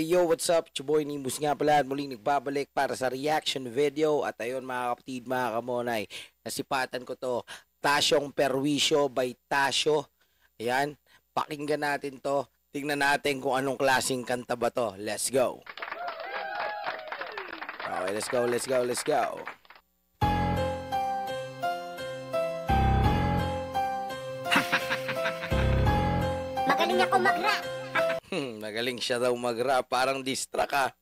Yo, what's up? It's your boy Nimbus nga pala at muling nagbabalik para sa reaction video. At ayun mga kapatid, mga kamonay, nasipatan ko to, Tasyong Perwisyo by Tasyo. Ayan, pakinggan natin to. Tingnan natin kung anong klaseng kanta ba to. Let's go. Okay, let's go, let's go, let's go. Magaling ako mag-rap. Magaling siya daw mag-rap. Parang distra ka.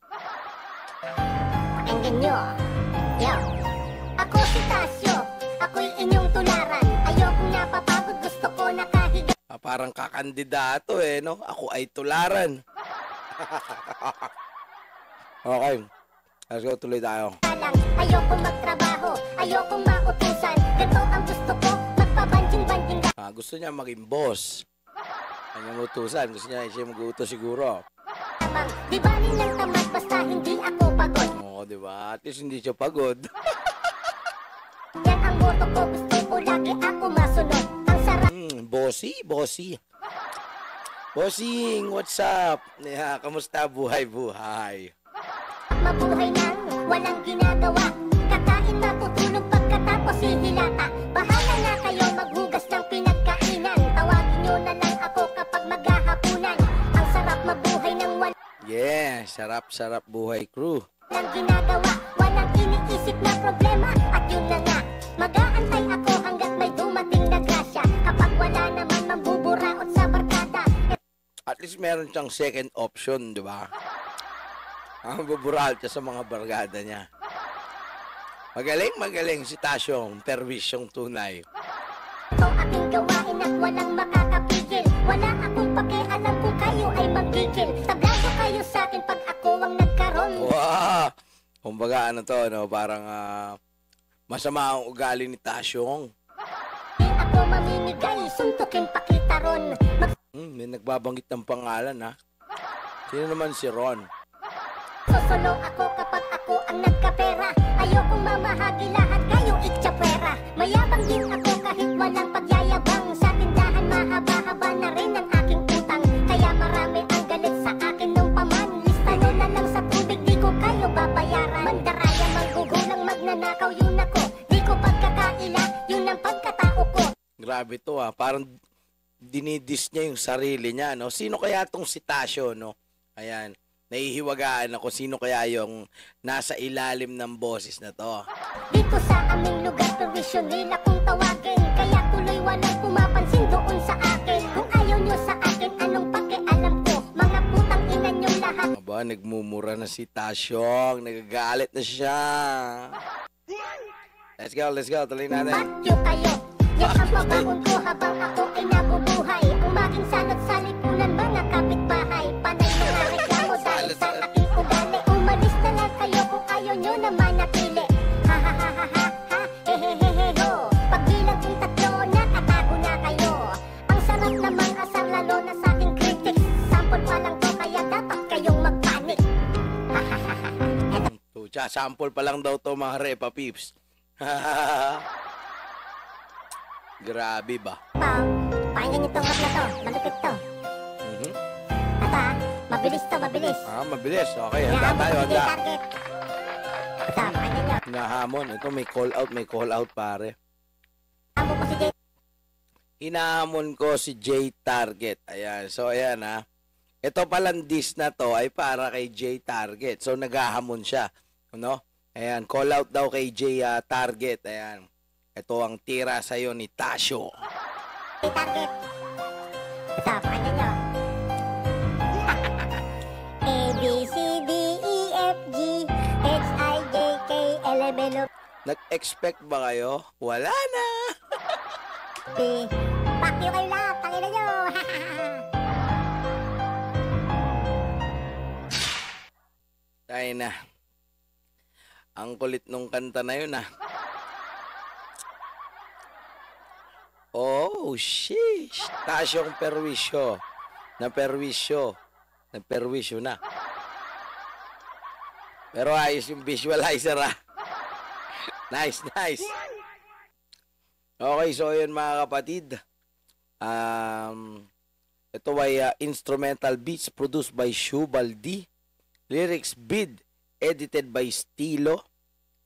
Pakinggan nyo. Yo. Ako si Tasyo. Ako'y inyong tularan. Ayokong napapagod. Gusto ko nakahiga. Parang kakandidato no? Ako ay tularan. Okay. Let's go, tuloy tayo. Ayokong magtrabaho. Ayokong mautusan. Ganito ang gusto ko. Magpabanjing-banjing. Gusto niya maging boss. Kanyang utusan. Gusto niya siya mag-utos siguro. Di ba nilang tamad basta hindi ako pagod? Oo, di ba? At least hindi siya pagod. Yan ang moto ko. Gusto ko lagi ako masunod. Ang sarap. Bossy, bossy. Bossing, what's up? Kamusta buhay-buhay? Mabuhay nang walang ginagawa. Kakain, matutulog pagkatapos hihilata. Bahala na kayo maghugas ng pinagkainan. Tawagin nyo na lang ako kapag maghahapunan. Ang sarap mabuhay ng Yeah, sarap-sarap buhay crew. walang ginagawa. Walang iniisip na problema. At yun na nga, mag-aantay ako hanggat may dumating na grasya. Kapag wala naman mambuburaot sa barkada. At least meron siyang second option, di ba? Ang bubural siya sa mga barkada niya. Magaling si Tasyong, perwisyong tunay. Ito aking gawain at walang makakapigil. Wala akong pakialam kung kayo ay magigil. Tablado kayo sa akin pag ako ang nagkaroon. Wow! Kumbaga ano to, no? Parang masama ang ugali ni Tasyong. Di ako mamimigay, suntukin pakita ron. May nagbabanggit ng pangalan, ha? Sino naman si Ron? Sosolo ako kapag ako ang nagkapera. Ayokong mamahagi lahat kayo itchapera. Mayabang din ako kahit walang pagyayabang. Sa tindahan mahaba-haba na rin ang aking utang. Kaya marami ang galit sa akin nung paman. Lista nyo na lang sa tubig, di ko kayo babayaran. Mandaraya, manggugulang, magnanakaw, yun ako. Di ko pagkakaila, yun ang pagkatao ko. Grabe to, ha? Parang dinidis niya yung sarili niya, no? Sino kaya tong si Tasyo, no? Ayan. Nahihiwagaan ako sino kaya yung nasa ilalim ng boses na to. Dito sa aming lugar, perwisyo nila kung tawagin. Kaya tuloy walang pumapansin doon sa akin. Kung ayaw nyo sa akin, anong pakialam ko? Mga putang ina nyo lahat. Aba, nagmumura na si Tasyong. Nagagalit na siya. Let's go. Tuloy natin. Patyo kayo. Yan ang pabangon ko habang ako ay nabubuhay. Ang maging salot sa lipunan, mga kapitbahay. Panay mga reklamo dahil sa aking ugali. Umalis na lang kayo kung ayaw nyo na manatili. Ha ha ha ha ha ha, hehehehe ho. Pagbilang kong tatlo, nakatago na kayo. Ang sarap namang asar lalo na sa aking critics. Sample pa lang to kaya dapat kayong magpanik. Ha ha ha ha. Tucha, sample pa lang daw to mga repa peeps. Grabe ba? Pakinggan niyo tong rap na to. Malupit to. Ito mabilis to, mabilis. Mabilis. Okay, handa tayo, handa. Target. Ito, pakinggan niyo. Hinahamon. Ito, may call out, pare. Amo ko si Jay. Hinahamon ko si J Target. Ayan. So, ayan, ha. Ito palang diss na to ay para kay J Target. So, naghahamon siya. Ano? Ayan, call out daw kay J Target. Ayan. Ito ang tira sa'yo ni Tasyo. Jay Target. Ito, pakinggan niyo. A, B, C, D, E, F, G, H, I, J, K, L, M, N, O, Nag-expect ba kayo? Wala na. P. Pakyo kayo lahat, pakinggan niyo. Tayo na. Ang kulit nung kanta na yun, Oh, sheesh. Tasyong perwisyo. Perwisyo na. Pero ayos yung visualizer, Nice. Okay, so yun mga kapatid. Ito ay instrumental beats produced by Shubaldi. Lyrics Bid, edited by Stilo.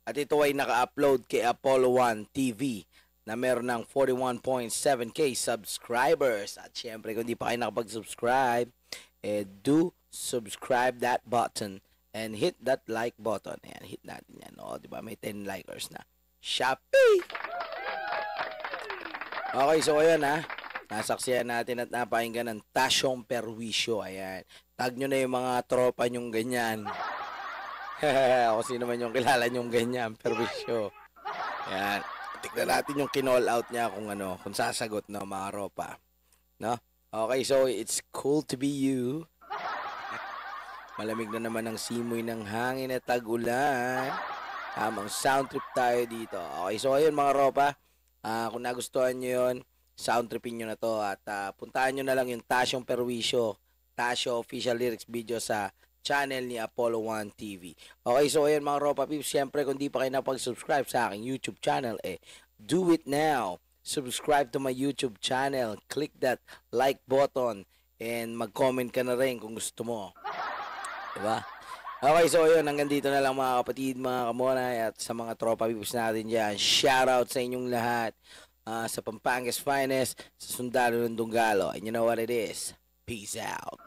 At ito ay naka-upload kay Apollo 1 TV na meron ng 41.7k subscribers. At syempre, kung di pa kayo nakapag-subscribe, do subscribe that button and hit that like button. Ayan, hit natin yan. O, diba? May 10 likers na. Shopee! Okay, so ayan ha. Nasaksihan natin at napakinggan ng Tasyong Perwisyo. Ayan. Tag nyo na yung mga tropa nyong ganyan. Ako sino man yung kilala nyong ganyan. Perwisyo. Ayan. Tignan natin yung kinall out niya kung sasagot na mga ropa. No? Okay, so it's cool to be you. Malamig na naman ang simoy ng hangin at tag-ulan. Tamang sound trip tayo dito. Okay, so ayun mga ropa. Kung nagustuhan nyo yun, sound tripin nyo na to. At puntahan nyo na lang yung Tasyong Perwisyo, Tasyo Official Lyrics Video sa channel ni Apollo 1 TV. Okay, so ayun mga ropa peeps. Siyempre, kung di pa kayo napag-subscribe sa aking YouTube channel, do it now. Subscribe to my YouTube channel. Click that like button and mag-comment ka na rin kung gusto mo. Diba? Okay, so yun, hanggang dito na lang mga kapatid, mga kamonay, at sa mga tropa peeps natin dyan. Shoutout sa inyong lahat, sa Pampanga's Finest, sa Sundalo ng Dunggalo. And you know what it is? Peace out.